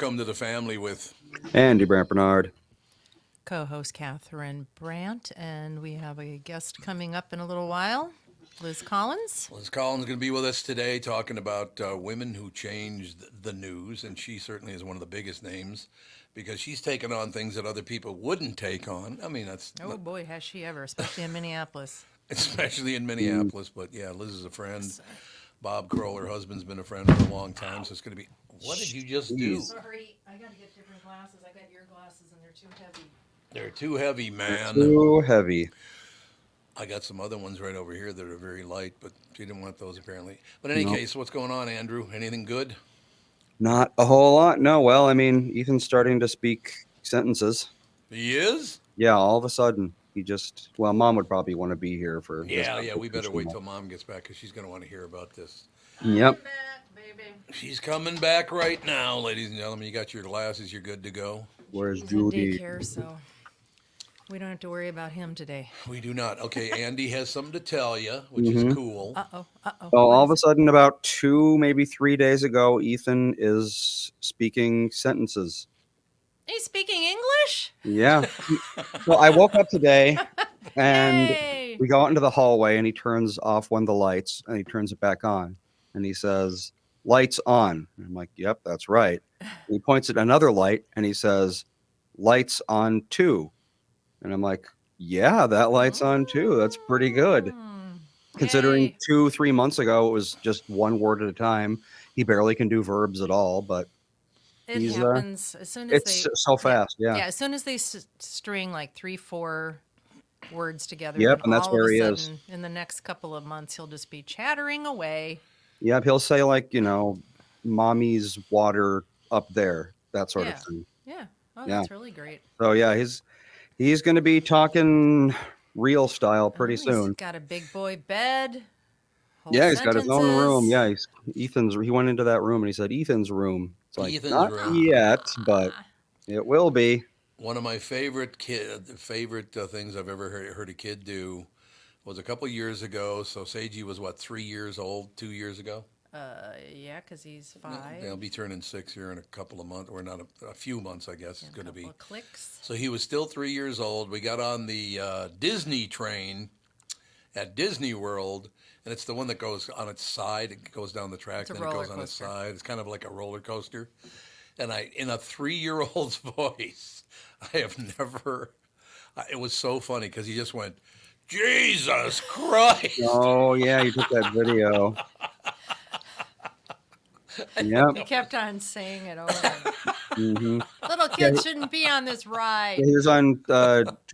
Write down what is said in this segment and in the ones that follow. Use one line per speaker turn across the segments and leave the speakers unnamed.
welcome to the family with
Andy Brant Bernard.
Co-host Catherine Brandt, and we have a guest coming up in a little while, Liz Collins.
Liz Collins going to be with us today talking about women who changed the news, and she certainly is one of the biggest names because she's taken on things that other people wouldn't take on. I mean, that's
Oh boy, has she ever, especially in Minneapolis.
especially in Minneapolis. But yeah, Liz is a friend. Bob Kroll, her husband's been a friend for a long time, so it's going to be. What did you just do?
Sorry, I got to get different glasses. I got your glasses, and they're too heavy.
They're too heavy, man.
Too heavy.
I got some other ones right over here that are very light, but she didn't want those apparently. But in any case, what's going on, Andrew? Anything good?
Not a whole lot. No, well, I mean, Ethan's starting to speak sentences.
He is?
Yeah, all of a sudden, he just, well, Mom would probably want to be here for this.
Yeah, we better wait till Mom gets back because she's going to want to hear about this.
Yep.
I'm back, baby.
She's coming back right now, ladies and gentlemen. You got your glasses. You're good to go.
Where's
He's
Judy?
in daycare, so we don't have to worry about him today.
We do not. Okay, Andy has something to tell you, which is cool.
Uh-oh.
Well, all of a sudden, about 2, maybe 3 days ago, Ethan is speaking sentences.
He's speaking English?
Yeah. Well, I woke up today and
Yay!
we go out into the hallway and he turns off one of the lights and he turns it back on. And he says, "Lights on." And I'm like, "Yep, that's right." And he points at another light and he says, "Lights on too." And I'm like, "Yeah, that light's on too. That's pretty good." Considering
Yay.
2-3 months ago, it was just one word at a time. He barely can do verbs at all, but
It
he's,
happens as soon as
it's
they
so fast. Yeah.
as soon as they string like 3-4 words together.
Yep,
then
and that's
all of
where
a
he is.
sudden, in the next couple of months, he'll just be chattering away.
Yep. He'll say like, mommy's water up there, that sort
Yeah.
of thing.
Yeah. Oh,
Yeah.
that's really great.
So yeah, he's going to be talking real style pretty
He's
soon.
got a big boy bed. Whole
Yeah, he's got his own room.
sentences.
Yeah, he went into that room and he said Ethan's room. It's like
Ethan's
not
room.
yet, but it will be.
One of my favorite things I've ever heard a kid do was a couple years ago. So Seiji was, 3 years old 2 years ago?
Yeah, because he's 5.
They'll be turning 6 here in a couple of months, or not a few months, I guess. It's going to be.
Couple of clicks.
So he was still 3 years old. We got on the Disney train at Disney World, and it's the one that goes on its side. It goes down the track,
It's a
then it goes on
roller
its
coaster.
side. It's kind of like a roller coaster. And in a 3-year-old's voice, I have never. It was so funny because he just went, "Jesus Christ!"
Oh yeah, he took that video. Yep.
He kept on saying it over.
hmm
Little kids shouldn't be on this ride.
He was on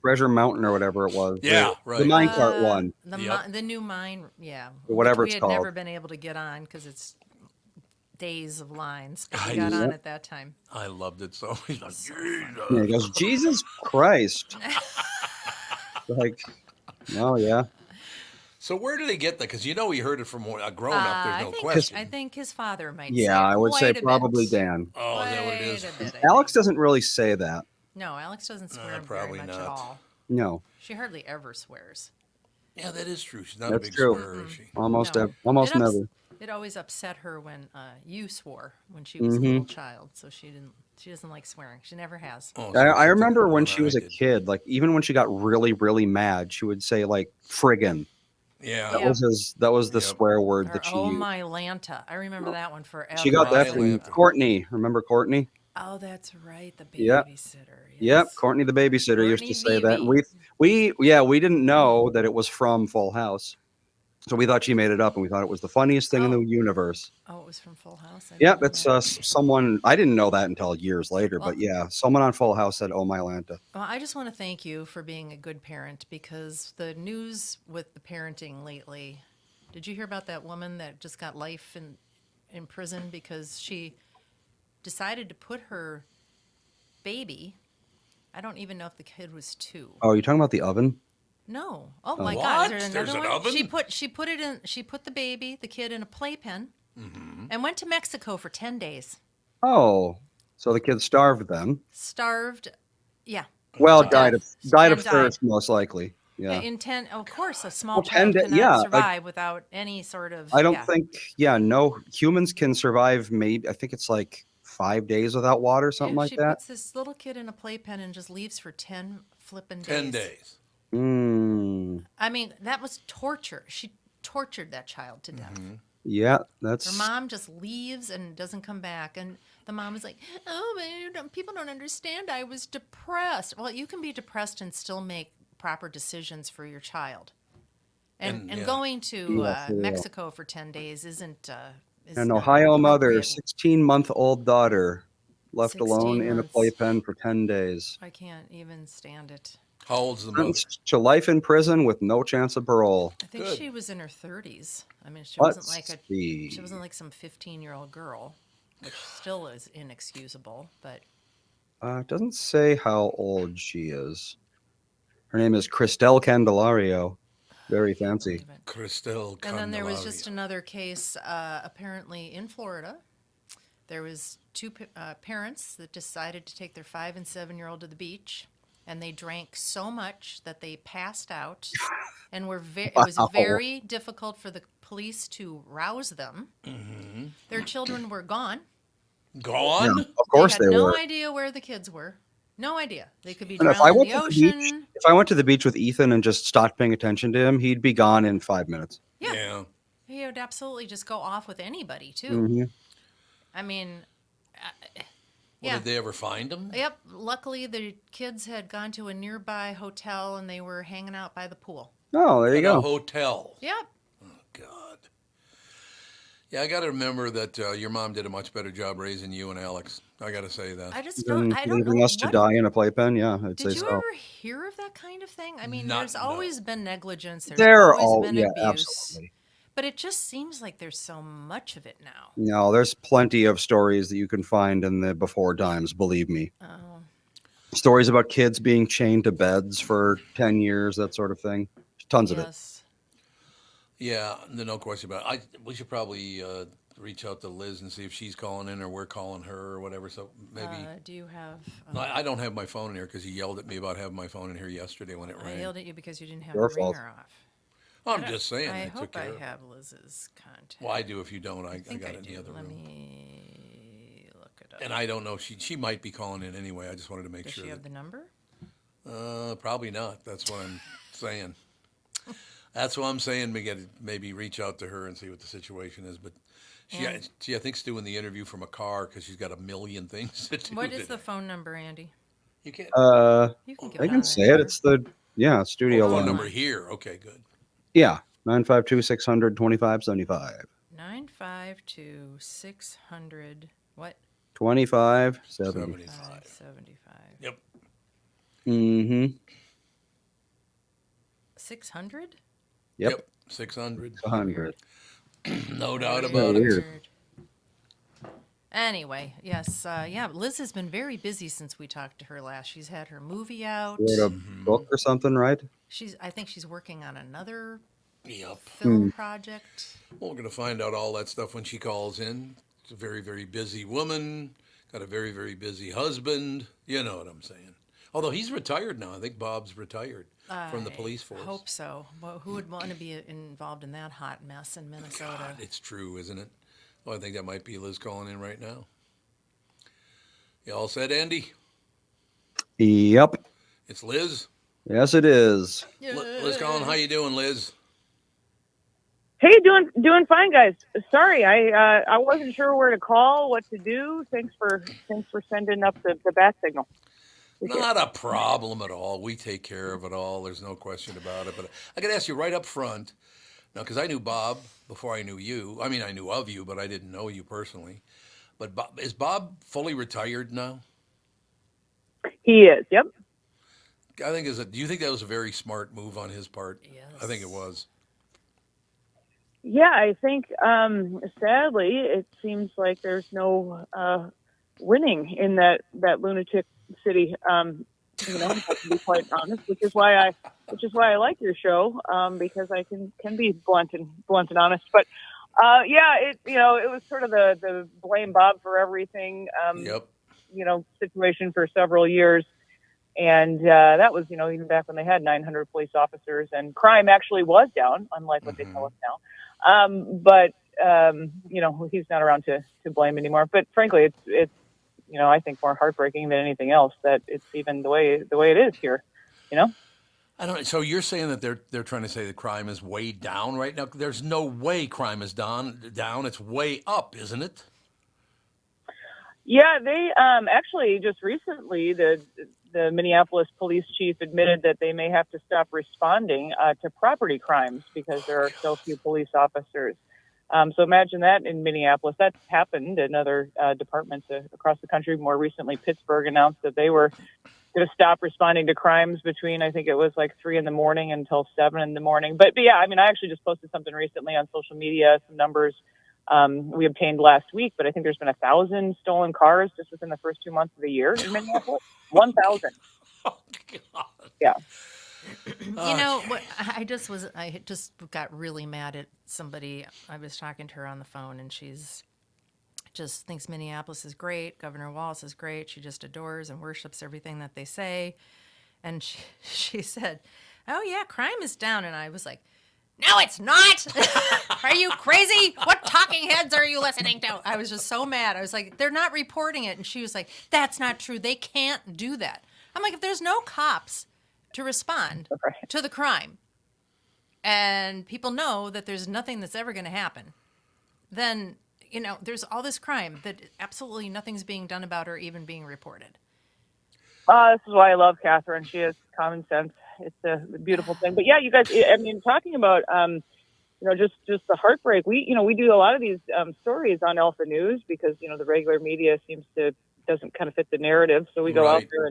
Treasure Mountain or whatever it was.
Yeah,
the
right.
minecart one.
The new mine, yeah.
Whatever
which
it's
we had
called.
never been able to get on because it's days of lines. But we
I
got
know.
on at that time.
I loved it so. He's like, "Jesus."
Yeah, he goes, "Jesus Christ!" Like, oh yeah.
So where did they get that? Because he heard it from a grown-up. There's no
I
question.
think his father might.
Yeah,
say
I would say
quite a
probably
bit.
Dan.
Oh, is that what it
Quite
is?
a bit, I
Alex
think.
doesn't really say that.
No, Alex doesn't swear very
probably
much
not.
at all.
No,
She hardly ever swears.
Yeah, that is true. She's not
That's
a big
true.
swearer, is she?
almost
No.
almost
It ups-
never.
It always upset her when you swore when she was a
Mm-hmm.
little child. So she doesn't like swearing. She never has.
Oh,
I,
so
I
something
remember
more
when
than
she was
I
a
did.
kid, like even when she got really, really mad, she would say like friggin'.
Yeah.
That was the
Yep.
swear word
Or
that she
oh
used.
my Lanta. I remember that one forever.
She got that
My
from
Lanta.
Courtney. Remember Courtney?
Oh, that's right. The
Yep.
babysitter.
Yep,
Yes.
Courtney the babysitter used to
Courtney
say that. And
Beebe.
we didn't know that it was from Full House. So we thought she made it up and we thought it was the funniest thing in the universe.
Oh, it was from Full House. I
Yep,
didn't know
it's
that.
someone I didn't know that until years later, but
Well-
yeah, someone on Full House said, "Oh my Lanta."
Well, I just want to thank you for being a good parent because the news with the parenting lately. Did you hear about that woman that just got life in prison because she decided to put her baby? I don't even know if the kid was 2.
Oh, you're talking about the oven?
No. Oh my
What?
God! Is there
There's
another
an
one?
oven?
She put the baby, the kid, in a playpen,
Mm-hmm.
and went to Mexico for 10 days.
Oh, so the kid starved then.
Starved. Yeah.
Well,
To
died
death.
of died of
And died.
thirst, most likely. Yeah.
In 10, of course, a small
Well, 10
child
da-
cannot
yeah, like-
survive without any sort of.
I don't
yeah.
think. Yeah, no humans can survive. Maybe I think it's like 5 days without water, something
Yeah,
like
she
that.
puts this little kid in a playpen and just leaves for 10 flippin'
10
days.
days.
Mm,
I mean, that was torture. She tortured that child to death.
yeah,
Her
that's
mom just leaves and doesn't come back. And the mom is like, oh, but people don't understand. I was depressed. Well, you can be depressed and still make proper decisions for your child. And
And, yeah.
going to
Yeah, for real.
Mexico for 10 days isn't is
an
not
Ohio mother,
appropriate.
16-month-old daughter, left
16
alone in a
months.
playpen for 10 days.
I can't even stand it.
How old's the mother?
Sentenced to life in prison with no chance of parole.
I think
Good.
she was in her 30s. I mean, she
Let's
wasn't like
see.
she wasn't like some 15-year-old girl, which still is inexcusable. But
It doesn't say how old she is. Her name is Cristel Candelario. Very fancy.
believe it.
Christelle
And then there was
Candelario.
just another case, apparently in Florida. There was two parents that decided to take their 5 and 7-year-old to the beach, and they drank so much that they passed out, and were it was
Wow.
very difficult for the police to rouse them. Their children were gone.
Gone?
Yeah, of course
they had
they
no
were.
idea where the kids were. No idea. They could be
And if I
drowning in
went
the
to the beach,
ocean.
if I went to the beach with Ethan and just stopped paying attention to him, he'd be gone in 5 minutes.
Yeah. He would absolutely just go off with anybody too.
Mhm.
I mean,
Well,
yeah.
did they ever find him?
Yep. Luckily, the kids had gone to a nearby hotel and they were hanging out by the pool.
Oh, there you
In a
go.
hotel.
Yep.
God. Yeah, I got to remember that your mom did a much better job raising you and Alex. I got to say that.
I just
Then
don't. I don't
leaving
know
us to
what.
die in a playpen, yeah, I'd say
Did you
so.
ever hear of that kind of thing? I mean, there's always been negligence. There's
They're
always
all,
been
yeah,
abuse.
absolutely.
But it just seems like there's so much of it now.
No, there's plenty of stories that you can find in the before times, believe me.
Oh,
Stories about kids being chained to beds for 10 years, that sort of thing. Tons of it.
yes.
Yeah, no question about it. We should probably reach out to Liz and see if she's calling in or we're calling her or whatever. So maybe.
Do you have?
No, I don't have my phone in here because he yelled at me about having my phone in here yesterday when it
I
rang.
yelled at you because you didn't have
Your
the
fault.
ringer off.
I'm just saying.
I
took
hope
care
I
of it.
have Liz's contact.
Well, I do. If you don't, I
think
got
I
it in
do.
the other
Let
room.
me look it up.
And I don't know. She might be calling in anyway. I just wanted to make
Does
sure.
she have the number?
Probably not. That's what I'm saying. That's what I'm saying. Maybe reach out to her and see what the situation is. But she I think's doing the interview from a car because she's got a million things to do.
What is the
today.
phone number, Andy?
You can't.
You can give
I
it
can
on
say
there.
it. It's the, studio
phone
line.
number here. Okay, good.
Yeah, 952-600-2575.
952-600 what?
2575.
575.
Yep.
Mm-hmm.
600?
Yep.
600.
100.
No doubt
Yeah,
about it.
weird.
Anyway, yes, Liz has been very busy since we talked to her last. She's had her movie out.
Wrote a book or something, right?
I think she's working on another
Yep.
film project.
Well, we're going to find out all that stuff when she calls in. She's a very, very busy woman. Got a very, very busy husband. You know what I'm saying. Although he's retired now. I think Bob's retired from the police force.
I hope so. Well, who would want to be involved in that hot mess in Minnesota?
God, it's true, isn't it? Well, I think that might be Liz calling in right now. You all set, Andy?
Yep.
It's Liz.
Yes, it is.
Liz calling. How you doing, Liz?
Hey, doing fine, guys. Sorry, I wasn't sure where to call, what to do. Thanks for sending up the bat signal.
Not a problem at all. We take care of it all. There's no question about it. But I got to ask you right up front, now, because I knew Bob before I knew you. I mean, I knew of you, but I didn't know you personally. But is Bob fully retired now?
He is. Yep.
I think do you think that was a very smart move on his part?
Yes.
I think it was.
Yeah, I think sadly it seems like there's no winning in that lunatic city. To be quite honest, which is why I like your show, because I can be blunt and honest. But it was sort of the blame Bob for everything.
Yep.
Situation for several years. And that was, even back when they had 900 police officers and crime actually was down, unlike what they tell us now. But he's not around to blame anymore. But frankly, it's I think more heartbreaking than anything else that it's even the way it is here. You know.
I don't know. So you're saying that they're trying to say the crime is way down right now? There's no way crime is down. It's way up, isn't it?
Yeah, they actually just recently the Minneapolis police chief admitted that they may have to stop responding to property crimes because there are so few police officers. So imagine that in Minneapolis. That's happened in other departments across the country. More recently, Pittsburgh announced that they were going to stop responding to crimes between, I think it was like 3 a.m. until 7 a.m. But yeah, I mean, I actually just posted something recently on social media, some numbers we obtained last week, but I think there's been 1,000 stolen cars just within the first 2 months of the year in Minneapolis. 1,000.
Oh, God.
Yeah.
You know what? I just got really mad at somebody. I was talking to her on the phone, and she's just thinks Minneapolis is great. Governor Wallace is great. She just adores and worships everything that they say. And she said, "Oh yeah, crime is down." And I was like, "No, it's not. Are you crazy? What talking heads are you listening to?" I was just so mad. I was like, "They're not reporting it." And she was like, "That's not true. They can't do that." I'm like, if there's no cops to respond to the crime and people know that there's nothing that's ever going to happen, then, there's all this crime that absolutely nothing's being done about or even being reported.
This is why I love Catherine. She has common sense. It's a beautiful thing. But yeah, you guys, I mean, talking about, just the heartbreak. We do a lot of these stories on Alpha News because, the regular media doesn't kind of fit the narrative. So we go out there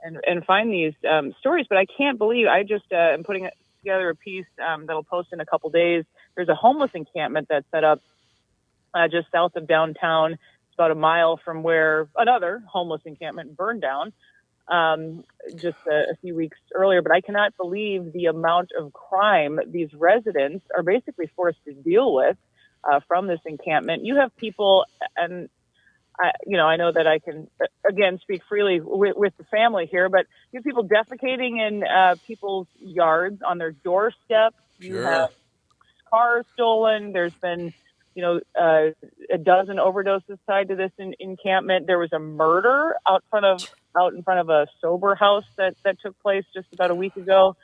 and find these stories. But I can't believe I just am putting together a piece that'll post in a couple days. There's a homeless encampment that's set up just south of downtown. It's about a mile from where another homeless encampment burned down just a few weeks earlier. But I cannot believe the amount of crime these residents are basically forced to deal with from this encampment. You have people, and I know that I can, again, speak freely with the family here, but you have people defecating in people's yards on their doorsteps.
Sure.
You have cars stolen. There's been, a dozen overdoses tied to this encampment. There was a murder out in front of a sober house that took place just about a week ago.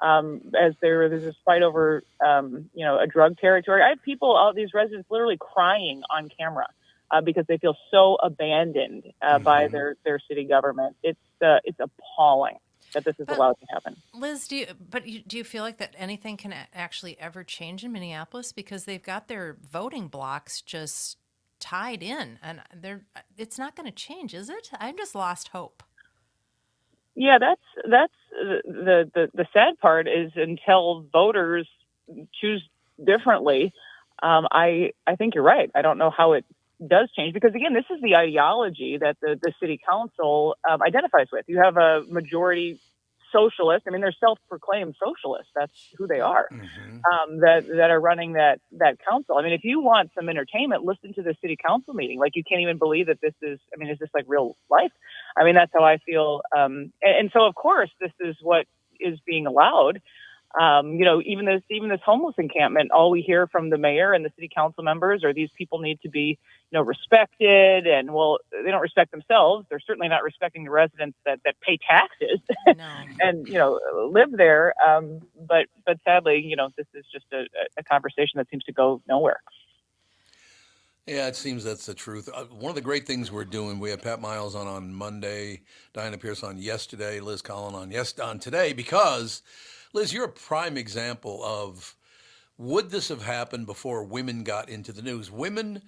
As there's this fight over, a drug territory. I have people these residents literally crying on camera. Because they feel so abandoned by their city government. It's appalling that this is allowed to happen.
Liz, do you feel like that anything can actually ever change in Minneapolis because they've got their voting blocks just tied in, and it's not going to change, is it? I've just lost hope.
Yeah, that's the sad part is until voters choose differently. I think you're right. I don't know how it does change because, again, this is the ideology that the city council identifies with. You have a majority socialist. I mean, they're self-proclaimed socialists. That's who they are. That are running that council. I mean, if you want some entertainment, listen to the city council meeting. Like, you can't even believe that this is. I mean, is this like real life? I mean, that's how I feel. And so, of course, this is what is being allowed. Even this homeless encampment, all we hear from the mayor and the city council members are these people need to be, respected. And well, they don't respect themselves. They're certainly not respecting the residents that pay taxes and, live there. But sadly, this is just a conversation that seems to go nowhere.
Yeah, it seems that's the truth. One of the great things we're doing, we have Pat Miles on Monday, Diana Pierce on yesterday, Liz Collin on today, because Liz, you're a prime example of would this have happened before women got into the news? Women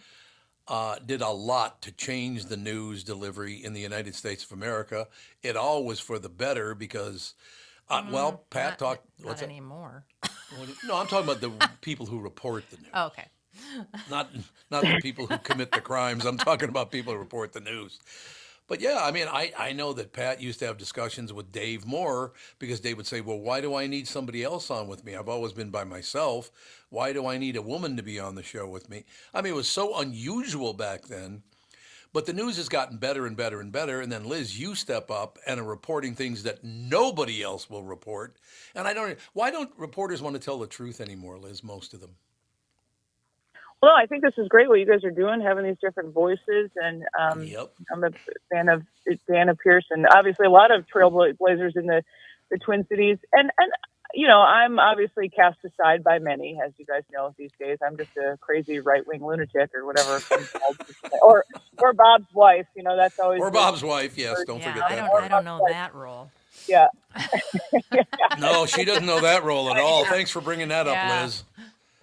did a lot to change the news delivery in the United States of America. It all was for the better because, Pat talked.
Not anymore.
No, I'm talking about the people who report the news.
Oh, okay.
Not the people who commit the crimes. I'm talking about people who report the news. But yeah, I mean, I know that Pat used to have discussions with Dave Moore because Dave would say, well, why do I need somebody else on with me? I've always been by myself. Why do I need a woman to be on the show with me? I mean, it was so unusual back then. But the news has gotten better and better and better. And then, Liz, you step up and are reporting things that nobody else will report. And why don't reporters want to tell the truth anymore, Liz, most of them?
Well, I think this is great what you guys are doing, having these different voices, and
Yep.
I'm a fan of Dana Pearson. Obviously, a lot of trailblazers in the Twin Cities, and I'm obviously cast aside by many, as you guys know these days. I'm just a crazy right wing lunatic or whatever, or Bob's wife. That's always
Or Bob's wife, yes, don't
Yeah,
forget
I
that
don't. I
part.
don't know that role.
Yeah.
No, she doesn't know that role at all. Thanks for bringing that up,
Yeah.
Liz.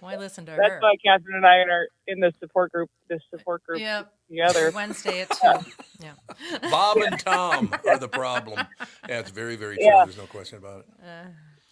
Why listen to
That's
her?
why Catherine and I are in the support group. This support group
Yep.
together.
Wednesday at 2. Yeah.
Bob and Tom are the problem. Yeah, it's very, very true.
Yeah.
There's no question about it.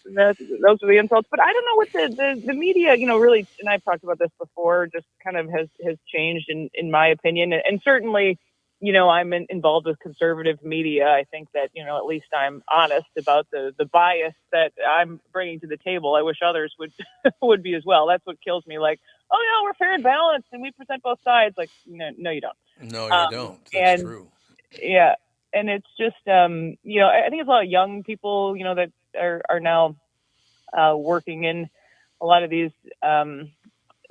Those are the insults. But I don't know what the media, really, and I've talked about this before, just kind of has changed in my opinion. And certainly, I'm involved with conservative media. I think that, at least I'm honest about the bias that I'm bringing to the table. I wish others would would be as well. That's what kills me. Like, oh, yeah, we're fair and balanced and we present both sides. Like, no, you don't.
No, you don't. That's true.
Yeah. And it's just, I think it's a lot of young people, that are now working in a lot of these, for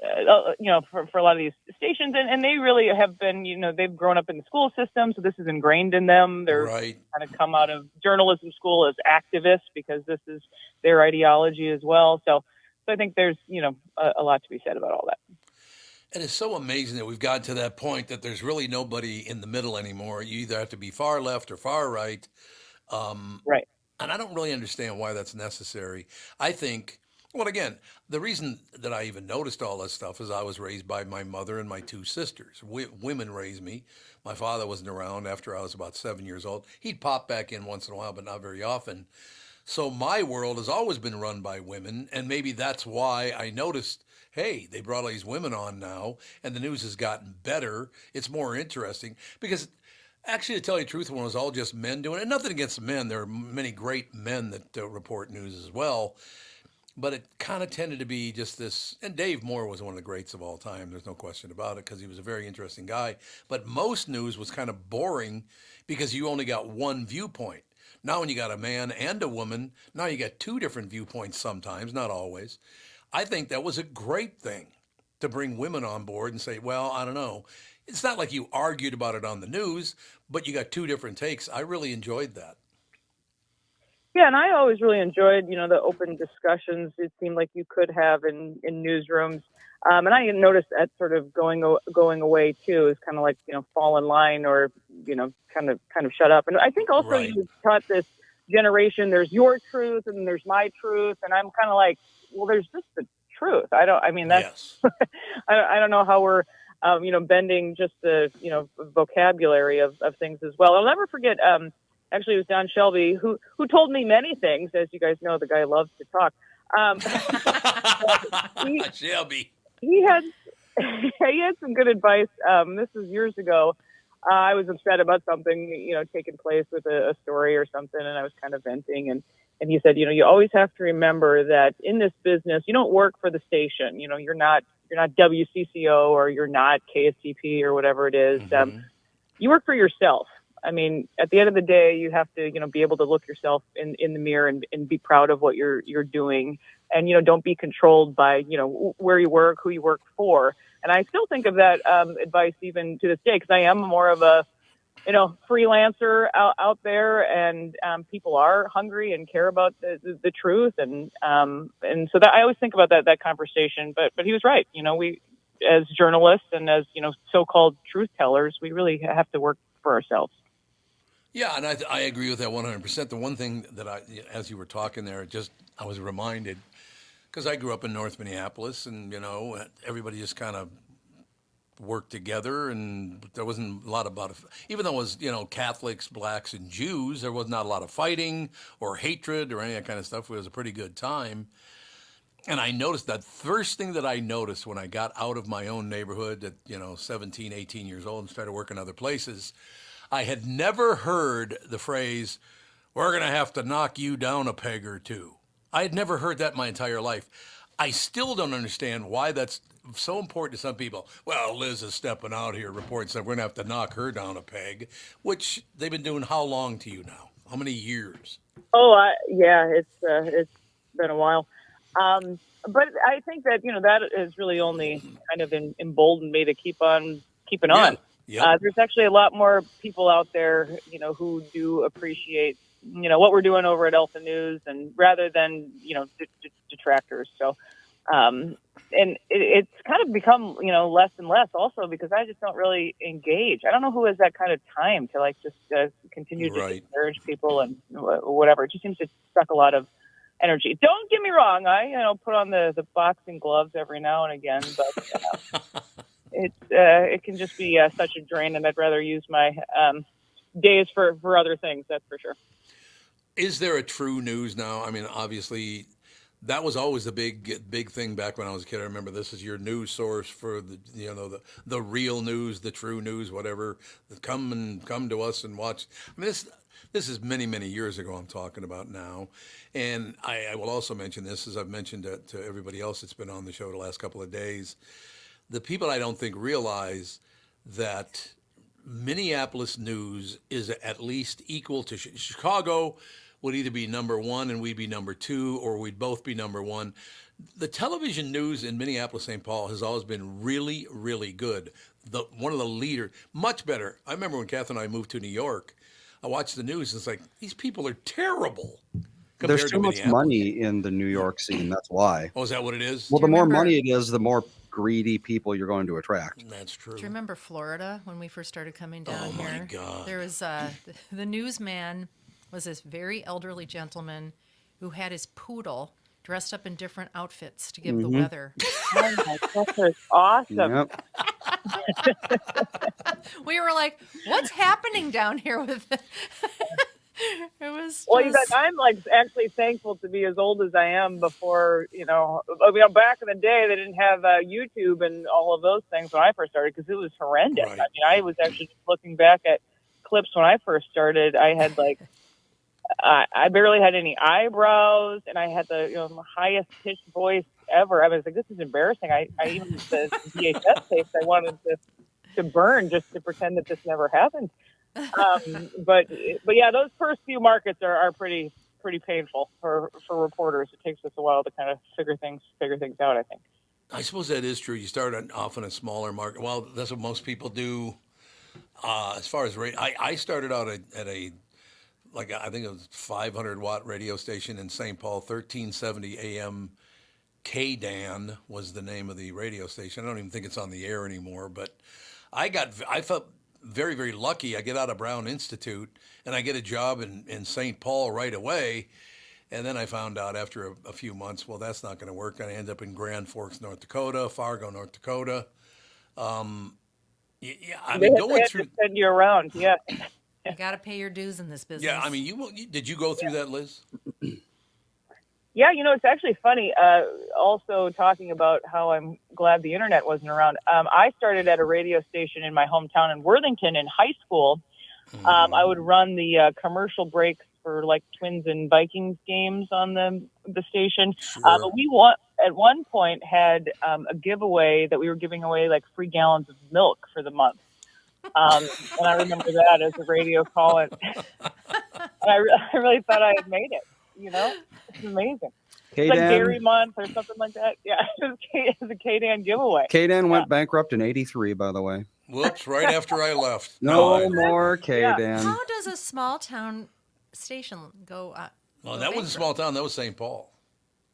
a lot of these stations. And they really have been, they've grown up in the school system. So this is ingrained in them. They're
Right.
kind of come out of journalism school as activists because this is their ideology as well. So I think there's, a lot to be said about all that.
And it's so amazing that we've gotten to that point that there's really nobody in the middle anymore. You either have to be far left or far right.
Right.
And I don't really understand why that's necessary. I think, well, again, the reason that I even noticed all this stuff is I was raised by my mother and my two sisters. Women raised me. My father wasn't around after I was about 7 years old. He'd pop back in once in a while, but not very often. So my world has always been run by women, and maybe that's why I noticed, hey, they brought all these women on now, and the news has gotten better. It's more interesting because actually, to tell you the truth, when it was all just men doing it, and nothing against the men, there are many great men that report news as well, but it kind of tended to be just this, and Dave Moore was one of the greats of all time, there's no question about it, because he was a very interesting guy, but most news was kind of boring because you only got one viewpoint. Now when you got a man and a woman, now you got two different viewpoints sometimes, not always. I think that was a great thing to bring women on board and say, well, I don't know. It's not like you argued about it on the news, but you got two different takes. I really enjoyed that.
Yeah, and I always really enjoyed, the open discussions it seemed like you could have in newsrooms. And I noticed that sort of going away too is kind of like, fall in line or, kind of shut up. And I think also
Right.
you taught this generation, there's your truth and there's my truth. And I'm kind of like, well, there's just the truth. That's,
Yes.
I don't know how we're, bending just the, vocabulary of things as well. I'll never forget, actually, it was Don Shelby who told me many things. As you guys know, the guy loves to talk.
Shelby.
He had some good advice. This was years ago. I was upset about something, taking place with a story or something, and I was kind of venting. And he said, you always have to remember that in this business, you don't work for the station. You're not WCCO or you're not KSTP or whatever it is. You work for yourself. I mean, at the end of the day, you have to, be able to look yourself in the mirror and be proud of what you're doing. And, don't be controlled by, where you work, who you work for. And I still think of that advice even to this day, because I am more of a, freelancer out there, and people are hungry and care about the truth. And so that I always think about that conversation. But he was right. We, as journalists and as, so-called truth tellers, we really have to work for ourselves.
Yeah, and I agree with that 100%. The one thing that as you were talking there, I was reminded, because I grew up in North Minneapolis, and, everybody just kind of worked together, and there wasn't a lot about it. Even though it was, Catholics, blacks, and Jews, there was not a lot of fighting or hatred or any of that kind of stuff. It was a pretty good time. And I noticed that first thing that I noticed when I got out of my own neighborhood at, 17, 18 years old and started working other places, I had never heard the phrase, we're going to have to knock you down a peg or two. I had never heard that my entire life. I still don't understand why that's so important to some people. Well, Liz is stepping out here reporting that we're going to have to knock her down a peg, which they've been doing how long to you now? How many years?
Oh, yeah, it's been a while. but I think that that has really only kind of emboldened me to keep on keeping
Yeah.
on.
Yep.
There's actually a lot more people out there, who do appreciate, what we're doing over at Alpha News, and rather than detractors. So, and it's kind of become less and less also because I just don't really engage. I don't know who has that kind of time to like just continue to
Right.
discourage people and whatever. It just seems to suck a lot of energy. Don't get me wrong. I put on the boxing gloves every now and again, but it can just be such a drain, and I'd rather use my days for other things. That's for sure.
Is there a true news now? I mean, obviously, that was always the big thing back when I was a kid. I remember this is your news source for the real news, the true news, whatever. Come to us and watch. I mean, this is many years ago. I'm talking about now, and I will also mention this as I've mentioned it to everybody else that's been on the show the last couple of days. The people I don't think realize that Minneapolis news is at least equal to Chicago would either be number one and we'd be number two, or we'd both be number one. The television news in Minneapolis, St. Paul has always been really, really good. One of the leaders, much better. I remember when Kath and I moved to New York, I watched the news and it's like, these people are terrible compared
There's
to
too much
Minneapolis.
money in the New York scene. That's why.
Oh, is that what it is?
Well,
Do
the
you
more
remember-
money it is, the more greedy people you're going to attract.
That's true.
Do you remember Florida when we first started coming down
Oh, my
here?
God.
There was the newsman was this very elderly gentleman who had his poodle dressed up in different outfits to give the weather.
Oh my gosh, that's awesome.
Yep.
We were like, "What's happening down here with?" It was.
Well, you guys,
just-
I'm like actually thankful to be as old as I am before, back in the day they didn't have YouTube and all of those things when I first started because it was horrendous.
Right.
I mean, I was actually just looking back at clips when I first started. I had like, I barely had any eyebrows, and I had the highest pitched voice ever. I was like, this is embarrassing. I even the VHS tapes I wanted to burn just to pretend that this never happened. But yeah, those first few markets are pretty painful for reporters. It takes us a while to kind of figure things out, I think.
I suppose that is true. You start off in a smaller market. Well, that's what most people do. As far as radio, I started out at a I think it was 500-watt radio station in St. Paul, 1370 AM. KDAN was the name of the radio station. I don't even think it's on the air anymore. But I felt very, very lucky. I get out of Brown Institute and I get a job in St. Paul right away. And then I found out after a few months, well, that's not going to work. I end up in Grand Forks, North Dakota, Fargo, North Dakota. Yeah, I mean, going through.
To send you around, yeah.
You got to pay your dues in this business.
Yeah, I mean, did you go through that, Liz?
Yeah, it's actually funny. Also talking about how I'm glad the internet wasn't around. I started at a radio station in my hometown in Worthington in high school. I would run the commercial breaks for like Twins and Vikings games on the station.
Sure.
But we at one point had a giveaway that we were giving away like free gallons of milk for the month. And I remember that as a radio call. And I really thought I had made it. It's amazing. It's like Dairy Month or something like that. Yeah, it was a KDAN giveaway.
KDAN went bankrupt in '83, by the way.
Whoops, right after I left.
No more
Yeah.
KDAN.
How does a small town station go?
Well, that was a small town. That was St. Paul.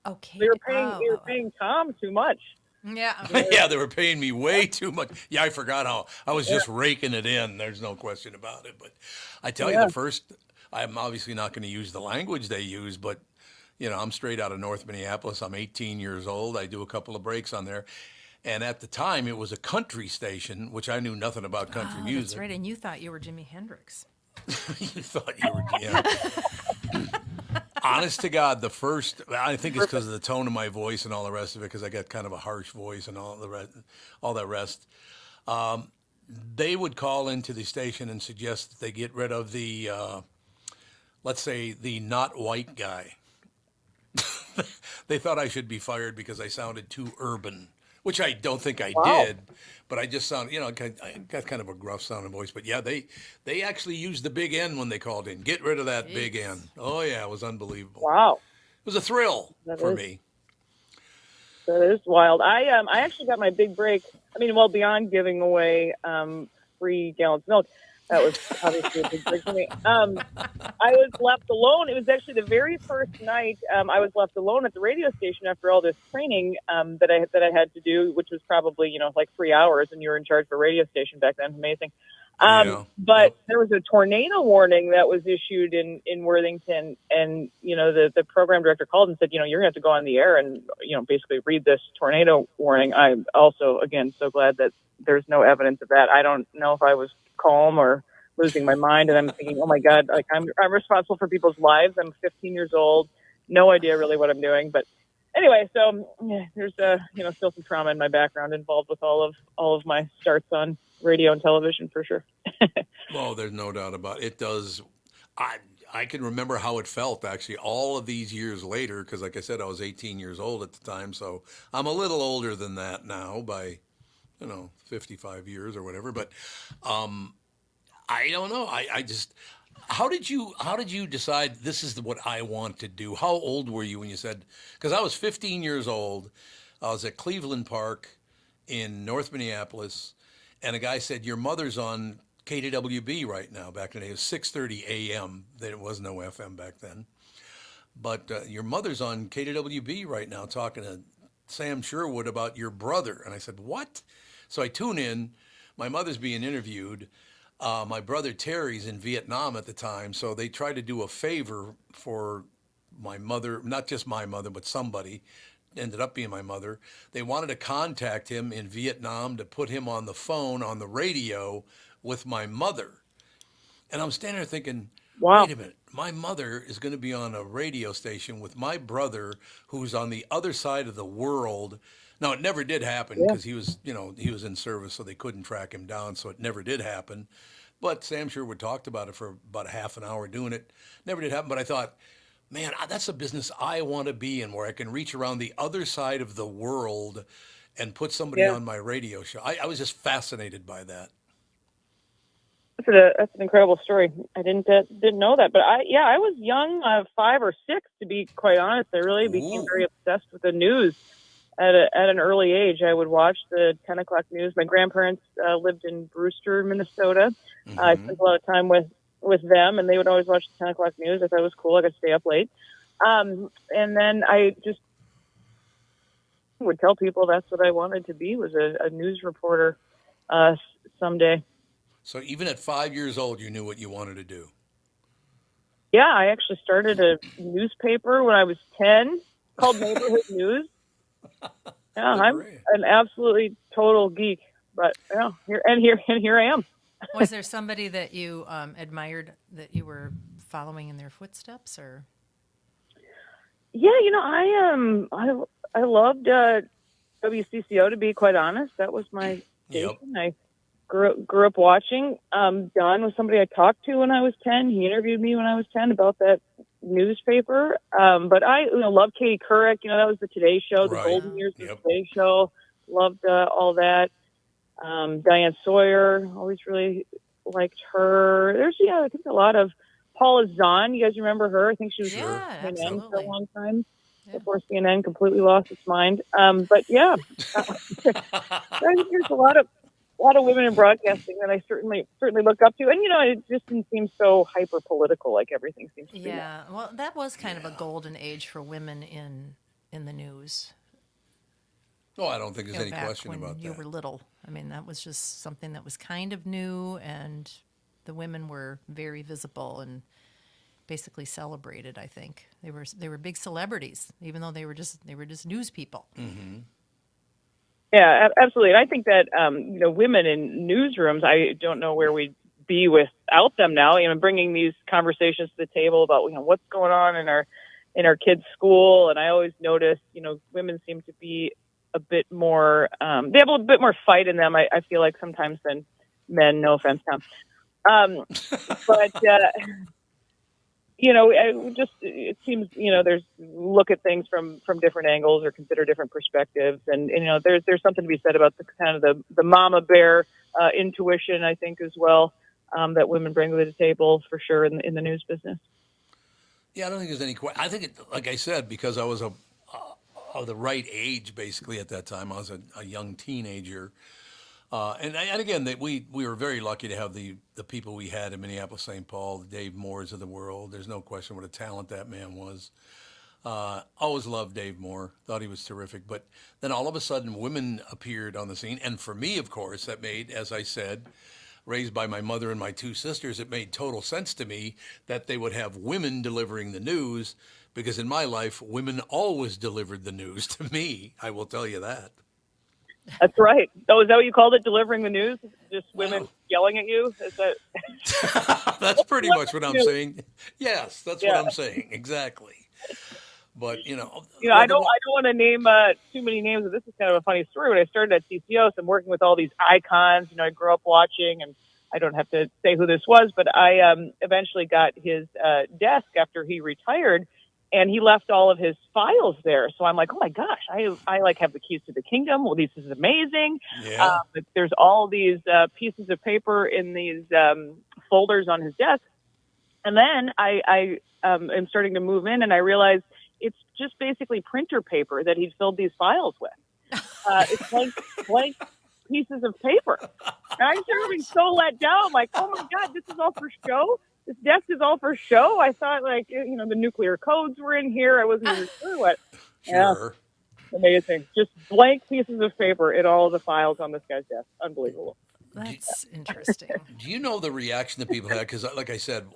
Okay.
They were paying Tom too much.
Yeah.
Yeah, they were paying me way too much. Yeah, I forgot how I was just raking it in. There's no question about it. But I tell you, I'm obviously not going to use the language they use, but I'm straight out of North Minneapolis. I'm 18 years old. I do a couple of breaks on there. And at the time, it was a country station, which I knew nothing about country music.
That's right. And you thought you were Jimi Hendrix.
You thought you were, yeah. Honest to God, I think it's because of the tone of my voice and all the rest of it, because I got kind of a harsh voice and all that rest. They would call into the station and suggest that they get rid of the, let's say, the not white guy. They thought I should be fired because I sounded too urban, which I don't think I did, but I just sound, I got kind of a gruff sounding voice. But yeah, they actually used the big N when they called in. Get rid of that big N. Oh yeah, it was unbelievable.
Wow.
It was a thrill for me.
That is wild. I actually got my big break. I mean, well, beyond giving away free gallons of milk, that was obviously a big break for me. I was left alone. It was actually the very first night I was left alone at the radio station after all this training that I had to do, which was probably like 3 hours, and you were in charge of a radio station back then. Amazing.
Yeah.
But
Yep.
there was a tornado warning that was issued in Worthington, and the program director called and said, you're going to have to go on the air and basically read this tornado warning. I'm also again so glad that there's no evidence of that. I don't know if I was calm or losing my mind, and I'm thinking, oh my God, like I'm responsible for people's lives. I'm 15 years old, no idea really what I'm doing, but anyway, so there's still some trauma in my background involved with all of my starts on radio and television for sure.
Well, there's no doubt about it. It does. I can remember how it felt actually all of these years later, because like I said, I was 18 years old at the time, so I'm a little older than that now by 55 years or whatever. But I don't know. I just how did you decide this is what I want to do? How old were you when you said? Because I was 15 years old. I was at Cleveland Park in North Minneapolis, and a guy said, "Your mother's on KWB right now." Back in the day, it was 6:30 a.m. There was no FM back then. But your mother's on KWB right now talking to Sam Sherwood about your brother. And I said, what? So I tune in. My mother's being interviewed. My brother Terry's in Vietnam at the time. So they tried to do a favor for my mother, not just my mother, but somebody. Ended up being my mother. They wanted to contact him in Vietnam to put him on the phone, on the radio with my mother. And I'm standing there thinking,
Wow.
wait a minute, my mother is going to be on a radio station with my brother who's on the other side of the world. Now, it never did happen because he was in service, so they couldn't track him down, so it never did happen. But Sam Sherwood talked about it for about a half an hour doing it. Never did happen, but I thought, man, that's a business I want to be in, where I can reach around the other side of the world and put somebody on my radio show. I was just fascinated by that.
That's an incredible story. I didn't know that, but I was young, 5 or 6 to be quite honest. I really became very obsessed with the news at an early age. I would watch the 10 o'clock news. My grandparents lived in Brewster, Minnesota.
Mm-hmm.
I spent a lot of time with them, and they would always watch the 10 o'clock news. I thought it was cool. I could stay up late, and then I just would tell people that's what I wanted to be, was a news reporter someday.
So even at 5 years old, you knew what you wanted to do.
Yeah, I actually started a newspaper when I was 10 called Neighborhood News. Yeah, I'm an absolutely total geek, but here I am.
Was there somebody that you admired that you were following in their footsteps, or?
Yeah, I loved WCCO, to be quite honest. That was my station.
Yep.
I grew up watching. Don was somebody I talked to when I was 10. He interviewed me when I was 10 about that newspaper. But I loved Katie Couric. That was the Today Show, the golden years of the Today Show. Loved all that. Diane Sawyer, always really liked her. There's, I think a lot of Paula Zahn. You guys remember her? I think she was with CNN for a long time before CNN completely lost its mind. But yeah, I think there's a lot of women in broadcasting that I certainly look up to, and it just didn't seem so hyper political like everything seems to be.
Yeah, well, that was kind of a golden age for women in the news.
Oh, I don't think there's any
back
question
when
about
you
that.
were little. I mean, that was just something that was kind of new, and the women were very visible and basically celebrated. I think they were big celebrities, even though they were just news people.
Mm-hmm.
Yeah, absolutely. And I think that women in newsrooms, I don't know where we'd be without them now. Bringing these conversations to the table about what's going on in our kids' school, and I always notice women seem to be a bit more. They have a bit more fight in them. I feel like sometimes than men. No offense, Tom. But it seems there's look at things from different angles or consider different perspectives, and there's something to be said about the kind of the mama bear intuition, I think, as well, that women bring to the table for sure in the news business.
Yeah, I don't think there's any question. I think, like I said, because I was of the right age, basically, at that time. I was a young teenager. And again, we were very lucky to have the people we had in Minneapolis, St. Paul, the Dave Moores of the world. There's no question what a talent that man was. Always loved Dave Moore, thought he was terrific. But then all of a sudden, women appeared on the scene. And for me, of course, that made, as I said, raised by my mother and my two sisters, it made total sense to me that they would have women delivering the news, because in my life, women always delivered the news to me. I will tell you that.
That's right. Oh, is that what you called it? Delivering the news? Just women
Wow.
yelling at you? Is that?
That's pretty much what I'm saying. Yes, that's what
Yeah.
I'm saying. Exactly. But,
You know,
well,
I don't want to name too many names, but this is kind of a funny story. When I started at CCO, so I'm working with all these icons. I grew up watching, and I don't have to say who this was, but I eventually got his desk after he retired, and he left all of his files there. So I'm like, oh my gosh, I like have the keys to the kingdom. Well, this is amazing.
yeah.
There's all these pieces of paper in these folders on his desk, and then I am starting to move in, and I realized it's just basically printer paper that he'd filled these files with. It's blank pieces of paper. And I started being so let down. Like, oh my God, this is all for show? This desk is all for show? I thought, the nuclear codes were in here. I wasn't even sure what.
Sure.
Yeah, amazing. Just blank pieces of paper in all of the files on this guy's desk. Unbelievable.
That's interesting.
Do you know the reaction that people had? Because, like I said,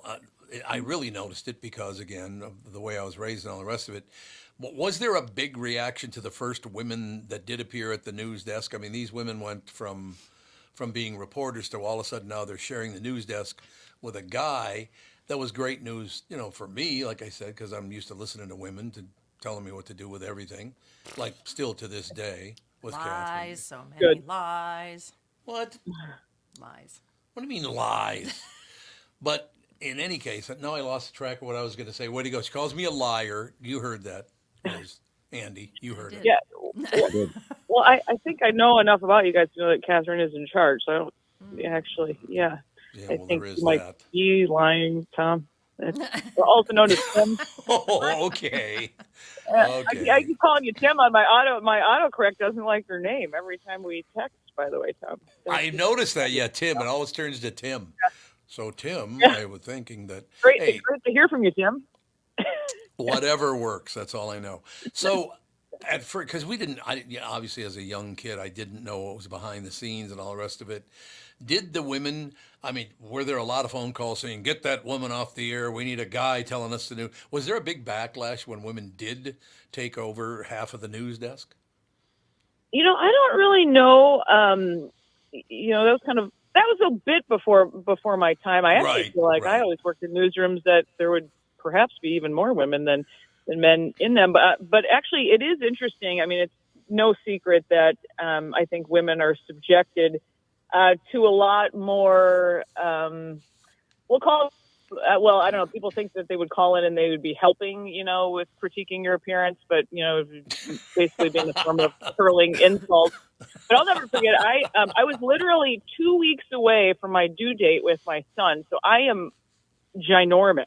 I really noticed it because, again, of the way I was raised and all the rest of it. Was there a big reaction to the first women that did appear at the news desk? I mean, these women went from being reporters to all of a sudden now they're sharing the news desk with a guy. That was great news, for me, like I said, because I'm used to listening to women to telling me what to do with everything, like still to this day with Catherine.
Lies, so many
Good.
lies.
What?
Lies.
What do you mean lies? But in any case, now I lost track of what I was going to say. Where'd he go? She calls me a liar. You heard that. There's Andy, you heard it.
Yeah. Well, I think I know enough about you guys to know that Catherine is in charge. So I don't actually, yeah.
Yeah,
I
well,
think
there
you
is
might
that.
be lying, Tom. We're also known as Tim.
Oh, okay.
I
Okay.
keep calling you Tim on my auto. My autocorrect doesn't like your name every time we text. By the way, Tom.
I noticed that. Yeah, Tim. It always turns to Tim. So Tim,
Yeah.
I was thinking that.
Great,
Hey,
great to hear from you, Tim.
whatever works. That's all I know. So at first, because obviously as a young kid, I didn't know what was behind the scenes and all the rest of it. Did the women, were there a lot of phone calls saying, get that woman off the air? We need a guy telling us to do. Was there a big backlash when women did take over half of the news desk?
I don't really know. That was a bit before my time. I actually
Right,
feel like
right.
I always worked in newsrooms that there would perhaps be even more women than men in them. But actually, it is interesting. It's no secret that I think women are subjected to a lot more. We'll call it. I don't know. People think that they would call in and they would be helping, with critiquing your appearance, but basically being a form of hurling insults. But I'll never forget. I was literally 2 weeks away from my due date with my son, so I am ginormous.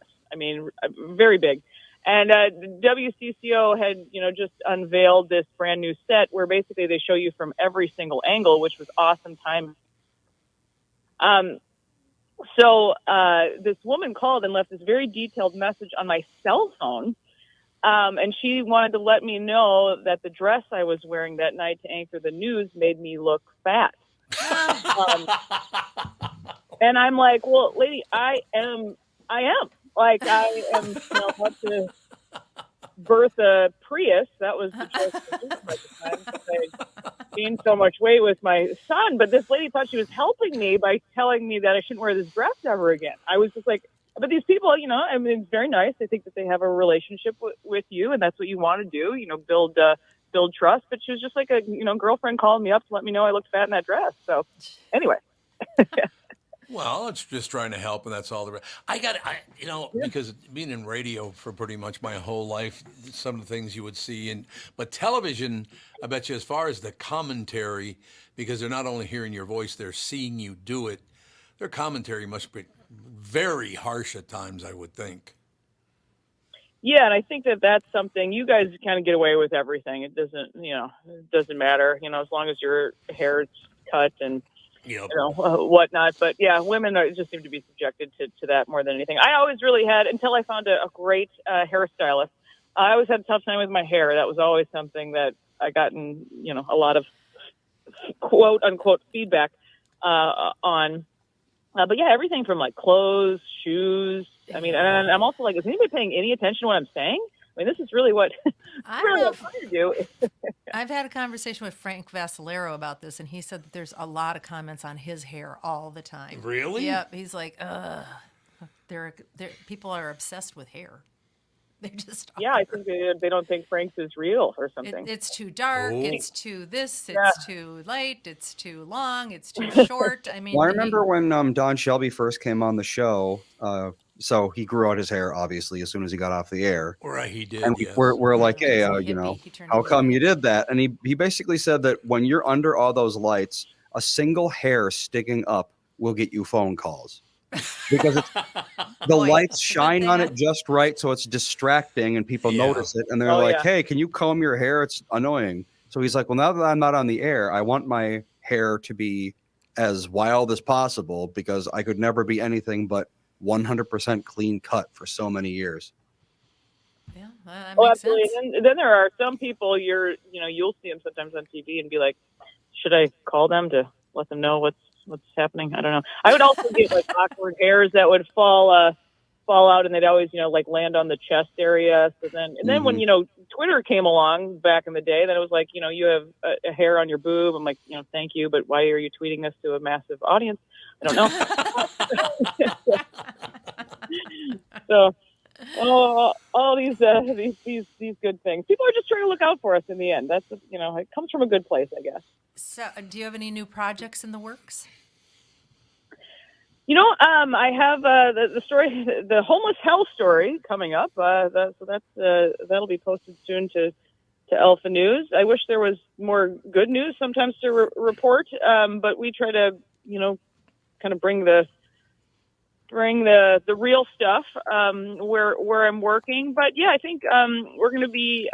Very big. And WCCO had, just unveiled this brand new set where basically they show you from every single angle, which was awesome time. So this woman called and left this very detailed message on my cell phone. And she wanted to let me know that the dress I was wearing that night to anchor the news made me look fat. And I'm like, well, lady, I am. Like, I am about to birth a Prius. That was the choice I made at the time, because I gained so much weight with my son. But this lady thought she was helping me by telling me that I shouldn't wear this dress ever again. I was just like, but these people, it's very nice. I think that they have a relationship with you, and that's what you want to do, build trust. But she was just like a, girlfriend calling me up to let me know I looked fat in that dress. So anyway.
Well, it's just trying to help, and that's all. Because being in radio for pretty much my whole life, some of the things you would see, but television, I bet you, as far as the commentary, because they're not only hearing your voice, they're seeing you do it. Their commentary must be very harsh at times, I would think.
Yeah, and I think that that's something you guys kind of get away with everything. It doesn't matter, as long as your hair's cut and
Yep.
whatnot. But yeah, women just seem to be subjected to that more than anything. I always really had, until I found a great hairstylist. I always had a tough time with my hair. That was always something that I gotten, a lot of quote unquote feedback on. But yeah, everything from like clothes, shoes. I mean, and I'm also like, is anybody paying any attention to what I'm saying? I mean, this is really what
I
really
don't know.
what I'm trying to do.
I've had a conversation with Frank Vassalero about this, and he said that there's a lot of comments on his hair all the time.
Really?
Yep. He's like, people are obsessed with hair. They just are.
Yeah, I think they don't think Frank's is real or something.
It's too dark.
Oh.
It's too this. It's
Yeah.
too light. It's too long. It's too short. I mean,
Well, I remember when Don Shelby first came on the show. So he grew out his hair, obviously, as soon as he got off the air.
Right, he did.
And
Yes.
we're like,
He's
hey,
a hippie. He turned
how
into
come
a-
you did that? And he basically said that when you're under all those lights, a single hair sticking up will get you phone calls because the
Boy,
lights
it's a good
shine
thing
on
I-
it just right, so it's distracting and people
Yeah.
notice it, and they're
Oh,
like,
yeah.
hey, can you comb your hair? It's annoying. So he's like, well, now that I'm not on the air, I want my hair to be as wild as possible because I could never be anything but 100% clean cut for so many years.
Yeah, that
Oh,
makes
absolutely.
sense.
And then there are some people you'll see them sometimes on TV and be like, should I call them to let them know what's happening? I don't know. I would also get like awkward hairs that would fall out, and they'd always like land on the chest area. So then when Twitter came along back in the day, then it was like you have a hair on your boob. I'm like thank you, but why are you tweeting this to a massive audience? I don't know. So. All these good things. People are just trying to look out for us in the end. That's it comes from a good place, I guess.
So, do you have any new projects in the works?
I have the story, the homeless hell story coming up. That'll be posted soon to Alpha News. I wish there was more good news sometimes to report, but we try to kind of bring the real stuff where I'm working. But yeah, I think we're going to be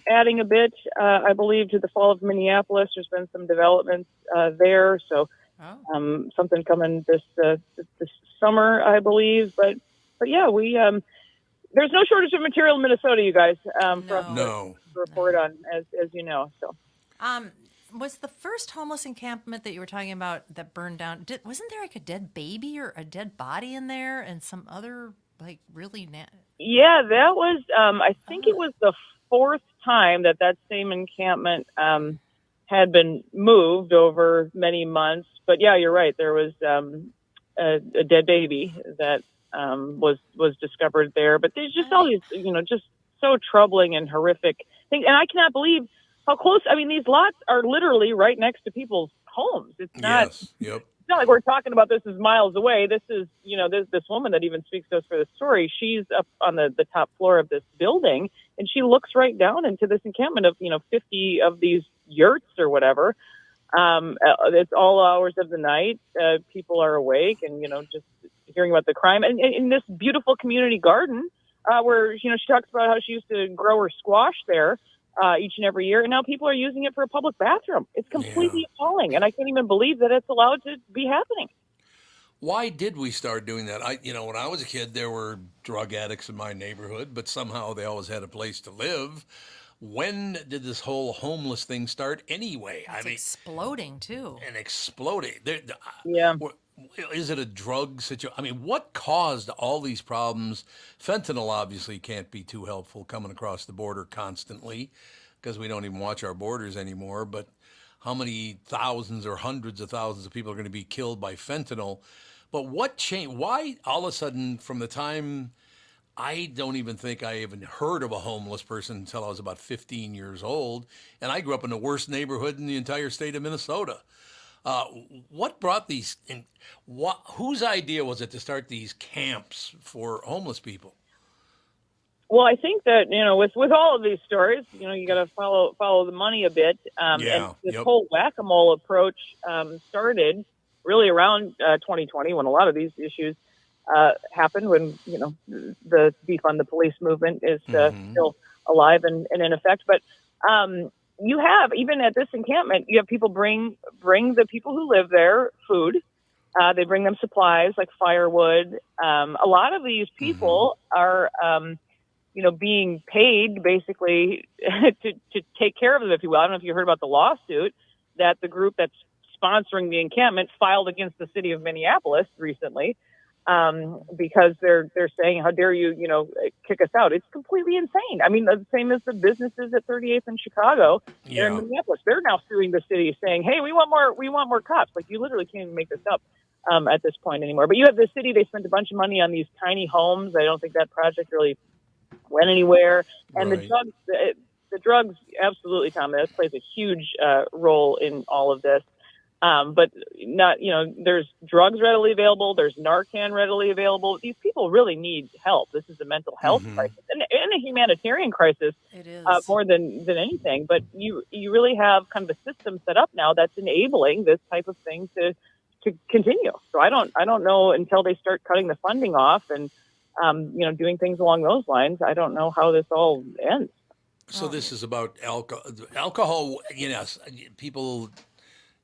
adding a bit, I believe, to the Fall of Minneapolis. There's been some developments there, so something coming this summer, I believe. But yeah, we there's no shortage of material in Minnesota, you guys, for us
No.
to report on, as you know. So.
Was the first homeless encampment that you were talking about that burned down? Wasn't there like a dead baby or a dead body in there, and some other like really?
Yeah, that was. I think it was the fourth time that same encampment had been moved over many months. But yeah, you're right. There was a dead baby that was discovered there. But there's just all these, just so troubling and horrific things. And I cannot believe how close. I mean, these lots are literally right next to people's homes. It's not.
Yes. Yep.
It's not like we're talking about this is miles away. This is, this woman that even speaks to us for the story. She's up on the top floor of this building, and she looks right down into this encampment of, 50 of these yurts or whatever. It's all hours of the night. People are awake and, just hearing about the crime. And in this beautiful community garden, where, she talks about how she used to grow her squash there. Each and every year, and now people are using it for a public bathroom. It's completely appalling, and I can't even believe that it's allowed to be happening.
Why did we start doing that? When I was a kid, there were drug addicts in my neighborhood, but somehow they always had a place to live. When did this whole homeless thing start anyway?
It's exploding too.
And exploding.
Yeah.
Is it a drug situation? I mean, what caused all these problems? Fentanyl obviously can't be too helpful coming across the border constantly because we don't even watch our borders anymore. But how many thousands or hundreds of thousands of people are going to be killed by fentanyl? But what changed? Why all of a sudden, from the time I don't even think I even heard of a homeless person until I was about 15 years old, and I grew up in the worst neighborhood in the entire state of Minnesota. What brought these? Whose idea was it to start these camps for homeless people?
Well, I think that with all of these stories, you got to follow the money a bit. And this whole whack-a-mole approach started really around 2020 when a lot of these issues happened when, the defund the police movement is still alive and in effect. But you have, even at this encampment, you have people bring the people who live there food. They bring them supplies like firewood. A lot of these people are, being paid basically to take care of them, if you will. I don't know if you heard about the lawsuit that the group that's sponsoring the encampment filed against the city of Minneapolis recently, because they're saying, how dare you, kick us out? It's completely insane. I mean, the same as the businesses at 38th in Chicago, they're in Minneapolis. They're now suing the city, saying, hey, we want more cops. Like, you literally can't even make this up at this point anymore. But you have the city, they spent a bunch of money on these tiny homes. I don't think that project really went anywhere. And
Right.
the drugs, absolutely, Tom, that plays a huge role in all of this. But not, there's drugs readily available. There's Narcan readily available. These people really need help. This is a mental health crisis and a humanitarian crisis.
It is.
More than anything. But you really have kind of a system set up now that's enabling this type of thing to continue. So I don't know, until they start cutting the funding off and doing things along those lines, I don't know how this all ends.
So this is about alcohol. Yes, people,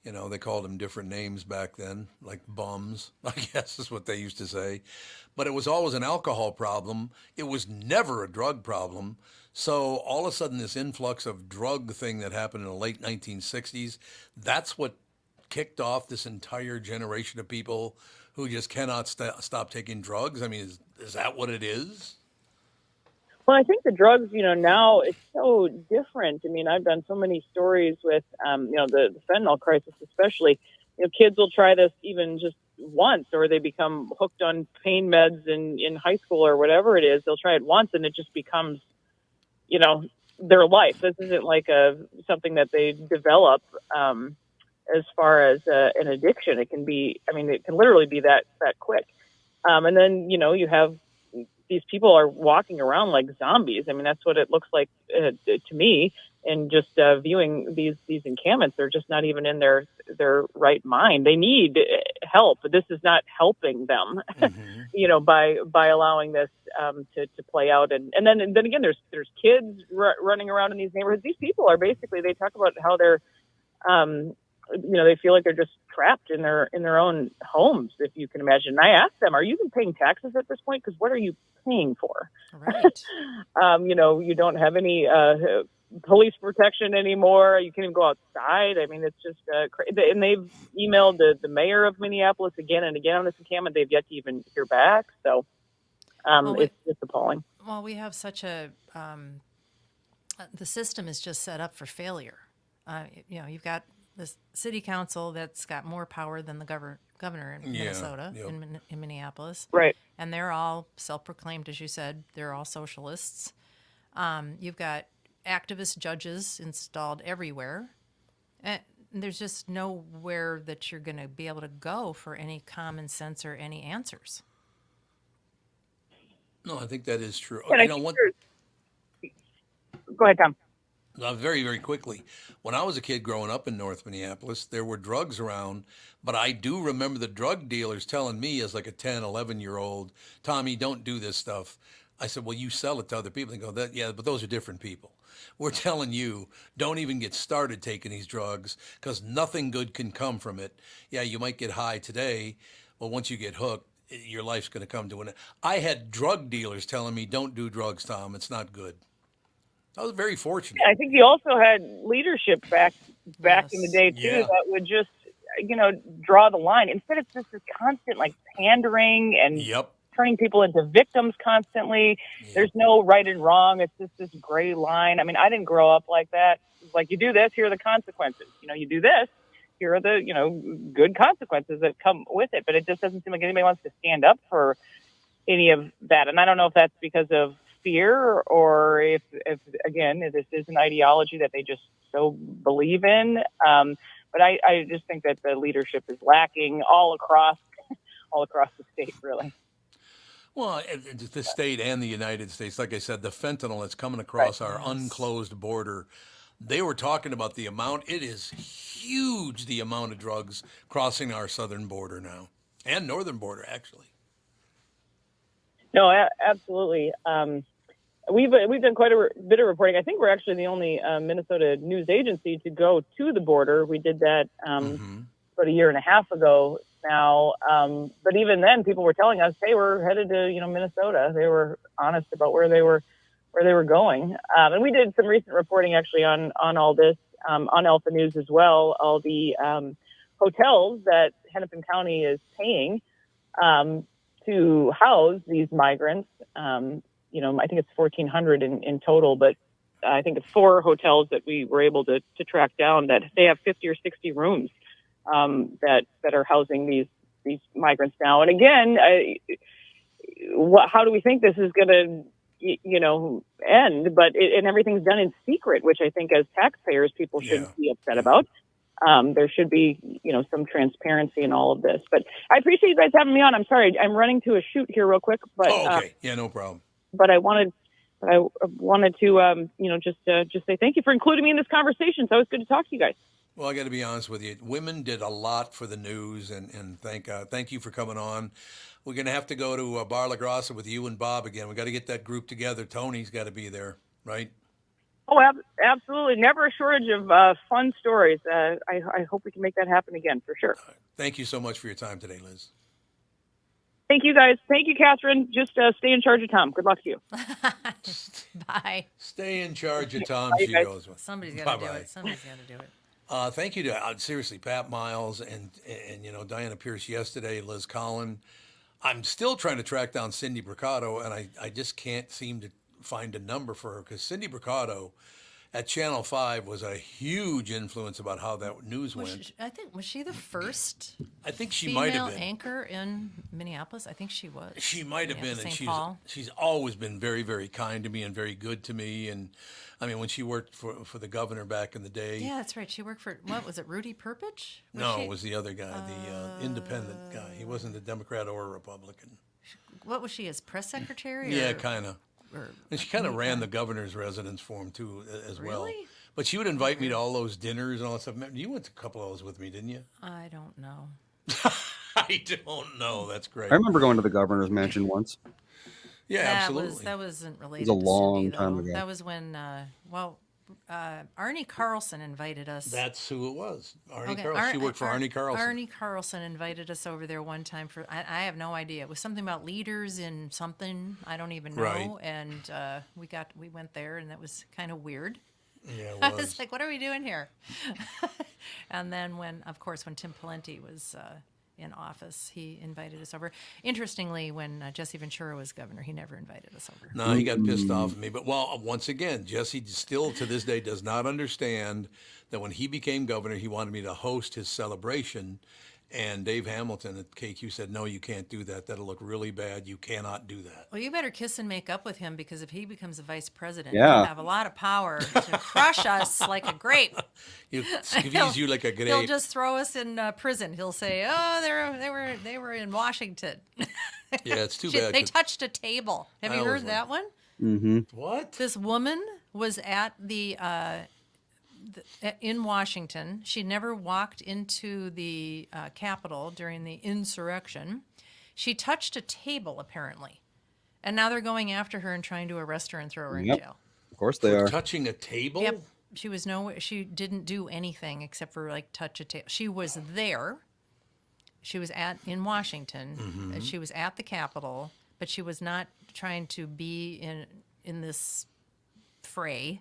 they called them different names back then, like bums, I guess is what they used to say. But it was always an alcohol problem. It was never a drug problem. So all of a sudden, this influx of drug thing that happened in the late 1960s, that's what kicked off this entire generation of people who just cannot stop taking drugs. I mean, is that what it is?
Well, I think the drugs, now it's so different. I mean, I've done so many stories with, the fentanyl crisis, especially. Kids will try this even just once, or they become hooked on pain meds in high school or whatever it is. They'll try it once, and it just becomes, their life. This isn't like something that they develop as far as an addiction. It can be, it can literally be that quick. And then, you have these people are walking around like zombies. I mean, that's what it looks like to me. And just viewing these encampments, they're just not even in their right mind. They need help, but this is not helping them, by allowing this to play out. And then again, there's kids running around in these neighborhoods. These people are basically, they talk about how they're, they feel like they're just trapped in their own homes, if you can imagine. And I asked them, are you even paying taxes at this point? Because what are you paying for?
Right.
You don't have any police protection anymore. You can't even go outside. I mean, it's just and they've emailed the mayor of Minneapolis again and again on this encampment. They've yet to even hear back. So it's just appalling.
Well, we have such a the system is just set up for failure. You've got the city council that's got more power than the governor in Minnesota, in Minneapolis.
Right.
And they're all self-proclaimed, as you said. They're all socialists. You've got activist judges installed everywhere. And there's just nowhere that you're going to be able to go for any common sense or any answers.
No, I think that is true.
And go ahead, Tom.
Very, very quickly. When I was a kid growing up in North Minneapolis, there were drugs around, but I do remember the drug dealers telling me as like a 10, 11-year-old, Tommy, don't do this stuff. I said, well, you sell it to other people. They go, but those are different people. We're telling you, don't even get started taking these drugs because nothing good can come from it. Yeah, you might get high today, but once you get hooked, your life's going to come to an end. I had drug dealers telling me, don't do drugs, Tom. It's not good. I was very fortunate.
Yeah, I think you also had leadership back in the day too that would just draw the line. Instead, it's just this constant like pandering and turning people into victims constantly. Yep. There's no right and wrong. It's just this gray line. I mean, I didn't grow up like that. It's like, you do this, here are the consequences. You do this, here are the good consequences that come with it. But it just doesn't seem like anybody wants to stand up for any of that. And I don't know if that's because of fear or if again, this is an ideology that they just so believe in. But I just think that the leadership is lacking all across the state, really.
Well, the state and the United States, like I said, the fentanyl that's coming across our unclosed border, they were talking about the amount. It is huge, the amount of drugs crossing our southern border now and northern border, actually.
No, absolutely. We've done quite a bit of reporting. I think we're actually the only Minnesota news agency to go to the border. We did that about a year and a half ago now. But even then, people were telling us, "Hey, we're headed to Minnesota." They were honest about where they were going. And we did some recent reporting actually on all this on Alpha News as well. All the hotels that Hennepin County is paying to house these migrants. I think it's 1,400 in total, but I think it's 4 hotels that we were able to track down that they have 50 or 60 rooms that are housing these migrants now. And again, how do we think this is going to end? But and everything's done in secret, which I think as taxpayers people shouldn't be upset about. There should be, some transparency in all of this. But I appreciate you guys having me on. I'm sorry, I'm running to a shoot here real quick. But
okay, no problem.
But I wanted to, just say thank you for including me in this conversation. So it's good to talk to you guys.
Well, I got to be honest with you. Women did a lot for the news, and thank you for coming on. We're going to have to go to Bar La Grassa with you and Bob again. We got to get that group together. Tony's got to be there, right?
Oh, absolutely. Never a shortage of fun stories. I hope we can make that happen again for sure.
Thank you so much for your time today, Liz.
Thank you, guys. Thank you, Catherine. Just stay in charge of Tom. Good luck to you.
Bye.
Stay in charge of Tom, she goes with.
Somebody's got to do it. Somebody's got to do it.
Thank you to, seriously, Pat Miles and Diana Pierce yesterday, Liz Collin. I'm still trying to track down Cindy Bricado, and I just can't seem to find a number for her because Cindy Bricado at Channel 5 was a huge influence about how that news went.
Was she the first
I think she might have been.
Anchor in Minneapolis? I think she was.
She might have been, and
Paul.
she's always been very, very kind to me and very good to me. And I mean, when she worked for the governor back in the day.
Yeah, that's right. She worked for, what was it, Rudy Perpich?
It was the other guy, the independent guy. He wasn't a Democrat or a Republican.
What was she, as press secretary?
Yeah, kind of. And she kind of ran the governor's residence for him, too, as well.
Really?
But she would invite me to all those dinners and all that stuff. You went to a couple of those with me, didn't you?
I don't know.
I don't know. That's great.
I remember going to the governor's mansion once.
Yeah, absolutely.
That wasn't related
It was a long
to Cindy,
time
though.
ago.
That was when, Arnie Carlson invited us.
That's who it was. Arnie
Okay,
Carlson. She worked for Arnie Carlson.
Arnie Carlson invited us over there one time for, I have no idea. It was something about leaders in something. I don't even know.
Right.
And we went there, and that was kind of weird.
Yeah, it
I
was.
was like, what are we doing here? And then when Tim Pawlenty was in office, he invited us over. Interestingly, when Jesse Ventura was governor, he never invited us over.
No, he got pissed off at me. But, once again, Jesse still to this day does not understand that when he became governor, he wanted me to host his celebration. And Dave Hamilton at KQ said, no, you can't do that. That'll look really bad. You cannot do that.
Well, you better kiss and make up with him, because if he becomes the vice president,
Yeah.
he'll have a lot of power to crush us like a grape.
He'll squeeze you like a grape.
He'll just throw us in prison. He'll say, "Oh, they were in Washington.
Yeah, it's too bad.
They
'cause-
touched a table." Have
I
you
always
heard that one?
What?
This woman was at in Washington. She never walked into the Capitol during the insurrection. She touched a table, apparently, and now they're going after her and trying to arrest her and throw her in jail.
Of course they are.
Touching a table?
Yep. She didn't do anything except for touch a table. She was there. She was in Washington. She was at the Capitol, but she was not trying to be in this fray.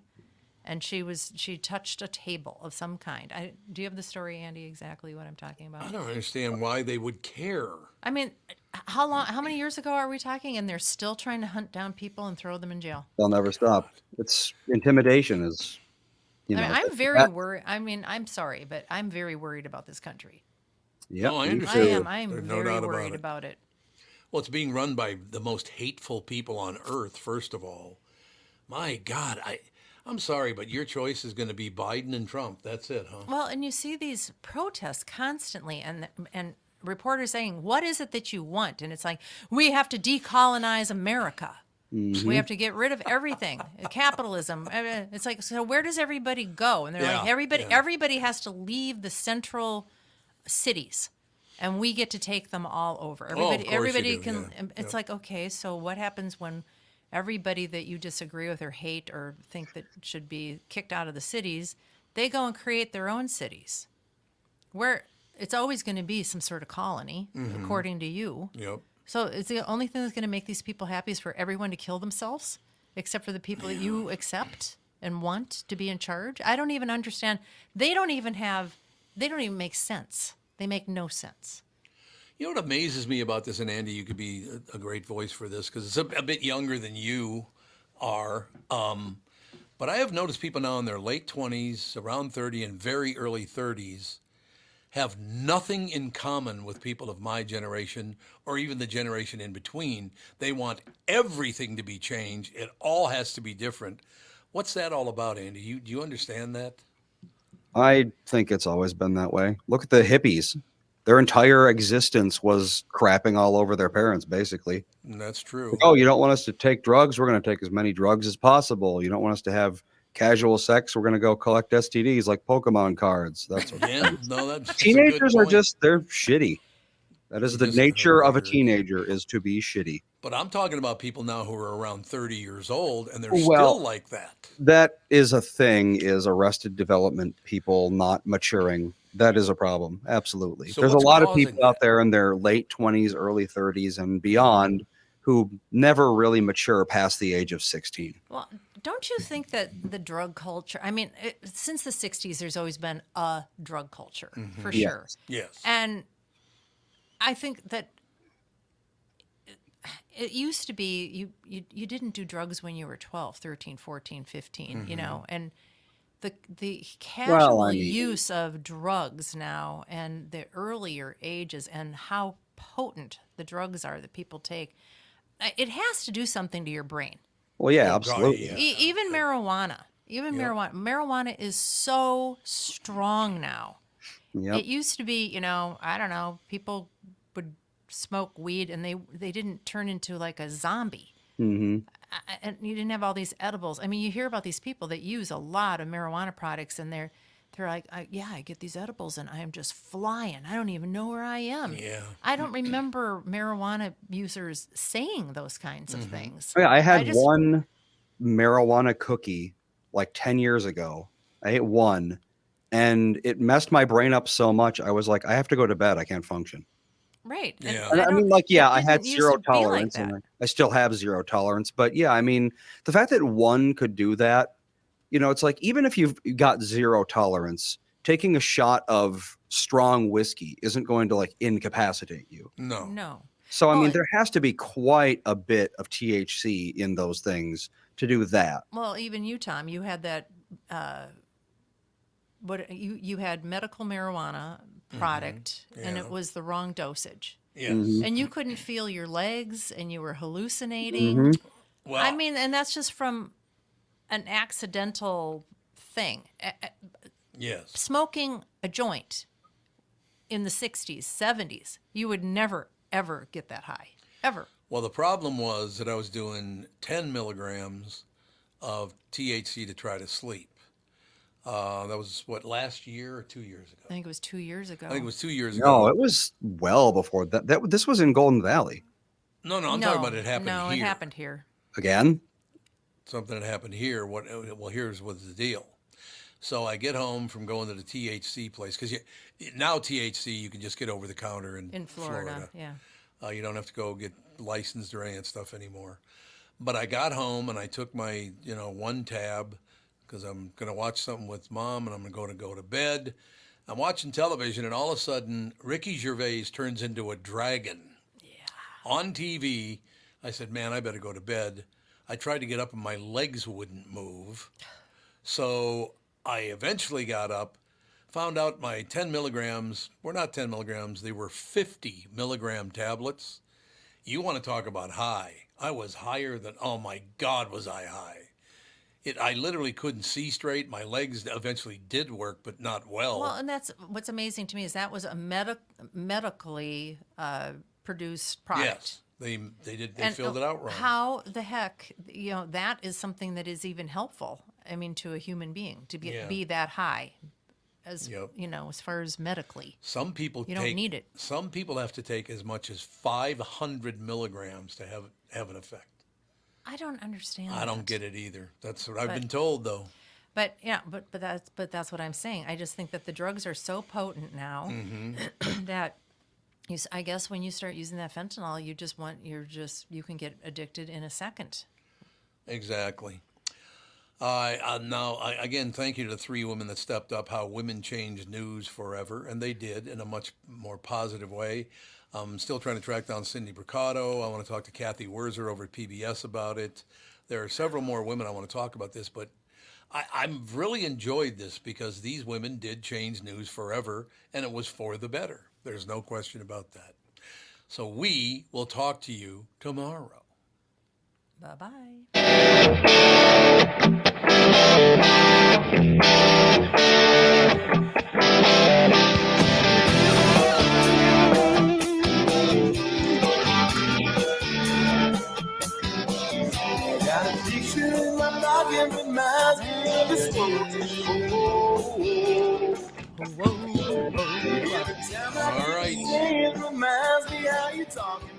And she touched a table of some kind. Do you have the story, Andy, exactly what I'm talking about?
I don't understand why they would care.
I mean, how many years ago are we talking? And they're still trying to hunt down people and throw them in jail.
They'll never stop. It's intimidation is,
I'm very worried. I mean, I'm sorry, but I'm very worried about this country.
Yeah,
No, I
me
understand.
too.
I am
There's no
very
doubt about
worried
it.
about it.
Well, it's being run by the most hateful people on earth, first of all. My God, I'm sorry, but your choice is going to be Biden and Trump. That's it, huh?
Well, and you see these protests constantly, and reporters saying, "What is it that you want?" And it's like, we have to decolonize America. We have to get rid of everything, capitalism. It's like, so where does everybody go? And they're like, everybody has to leave the central cities. and we get to take them all over.
Oh, of
Everybody,
course you
everybody
do,
can.
yeah.
It's
Yep.
like, okay, so what happens when everybody that you disagree with or hate or think that should be kicked out of the cities, they go and create their own cities, where it's always going to be some sort of colony, according to you.
Yep.
So it's the only thing that's going to make these people happy is for everyone to kill themselves, except for the people that you accept and want to be in charge. I don't even understand. They don't even make sense. They make no sense.
You know what amazes me about this, and Andy, you could be a great voice for this because it's a bit younger than you are. But I have noticed people now in their late 20s, around 30, and very early 30s have nothing in common with people of my generation or even the generation in between. They want everything to be changed. It all has to be different. What's that all about, Andy? Do you understand that?
I think it's always been that way. Look at the hippies. Their entire existence was crapping all over their parents, basically.
And that's true.
Like, oh, you don't want us to take drugs? We're going to take as many drugs as possible. You don't want us to have casual sex? We're going to go collect STDs like Pokemon cards. That's what
Yeah, no, that's a good
teenagers are
point.
they're shitty. That is
They're
the
just
nature of a
weird.
teenager, is to be shitty.
But I'm talking about people now who are around 30 years old and they're
Well,
still like that.
That is a thing, is arrested development people not maturing. That is a problem. Absolutely.
So
There's a
what's
lot of
causing
people out
that?
there in their late 20s, early 30s, and beyond who never really mature past the age of 16.
Well, don't you think that the drug culture, I mean, since the 60s, there's always been a drug culture, for
Yes.
sure.
Yes.
And I think that it used to be you didn't do drugs when you were 12, 13, 14, 15, you know, and the casual use of drugs now and the earlier ages and how potent the drugs are that people take, it has to do something to your brain.
Well, yeah,
Oh, God,
absolutely.
yeah.
Even marijuana. Marijuana is so strong now.
Yep.
It used to be, you know, I don't know, people would smoke weed and they didn't turn into like a zombie.
Hmm.
And you didn't have all these edibles. I mean, you hear about these people that use a lot of marijuana products and they're like, I get these edibles and I am just flying. I don't even know where I am.
Yeah.
I don't remember marijuana users saying those kinds of things.
Oh, yeah, I had
just-
one marijuana cookie like 10 years ago. I ate one, and it messed my brain up so much. I was like, I have to go to bed. I can't function.
Right.
Yeah.
And I mean, like, yeah, I had
didn't used
zero
to be like
tolerance,
that.
and I still have zero tolerance. But yeah, I mean, the fact that one could do that, you know, it's like, even if you've got zero tolerance, taking a shot of strong whiskey isn't going to like incapacitate you.
No.
No.
So, I
Well,
mean, there has to be quite a bit of THC in those things to do that.
Well, even you, Tom, you had that. What you had medical marijuana product, and
Yeah.
it was the wrong dosage,
Yes.
Mhm.
and you couldn't feel your legs, and you were hallucinating.
Mhm.
Well,
I mean, and that's just from an accidental thing.
yes.
Smoking a joint in the 60s, 70s, you would never, ever get that high. Ever.
Well, the problem was that I was doing 10 milligrams of THC to try to sleep. That was what, last year or 2 years ago?
I think it was 2 years ago.
I think it was 2 years
No,
ago.
it was well before that. This was in Golden Valley.
No, I'm talking about it happened
No,
here.
it happened here.
Again?
Something that happened here. Well, here's what's the deal. So I get home from going to the THC place because now THC you can just get over the counter in
Florida. Yeah.
You don't have to go get licensed or any of that stuff anymore. But I got home and I took my one tab because I'm going to watch something with Mom and I'm going to go to bed. I'm watching television and all of a sudden Ricky Gervais turns into a dragon. On TV. I said, man, I better go to bed. I tried to get up and my legs wouldn't move. So I eventually got up, found out my 10 milligrams were not 10 milligrams, they were 50 milligram tablets. You want to talk about high. I was higher than, oh my God, was I high. I literally couldn't see straight. My legs eventually did work, but not well.
Well, and that's what's amazing to me is that was a medically produced product.
Yes, they
And
filled it out wrong.
How the heck, that is something that is even helpful. I mean, to a human being to be
Yeah.
be that high. as
Yep.
as far as medically.
Some people
You don't need it.
Some people have to take as much as 500 milligrams to have an effect.
I don't understand.
I don't
that.
get it either. That's what I've
But-
been told, though.
But yeah, but that's what I'm saying. I just think that the drugs are so potent now
Mm-hmm.
that I guess when you start using that fentanyl, you can get addicted in a second.
Exactly. Again, thank you to the three women that stepped up. How women change news forever, and they did in a much more positive way. I'm still trying to track down Cindy Bricado. I want to talk to Kathy Werzer over at PBS about it. There are several more women I want to talk about this, but I've really enjoyed this because these women did change news forever, and it was for the better. There's no question about that. So we will talk to you tomorrow.
Bye bye.
Got a picture in my pocket, reminds me of this one.
Whoa.
Every time I
All right.
see it, reminds me how you talking.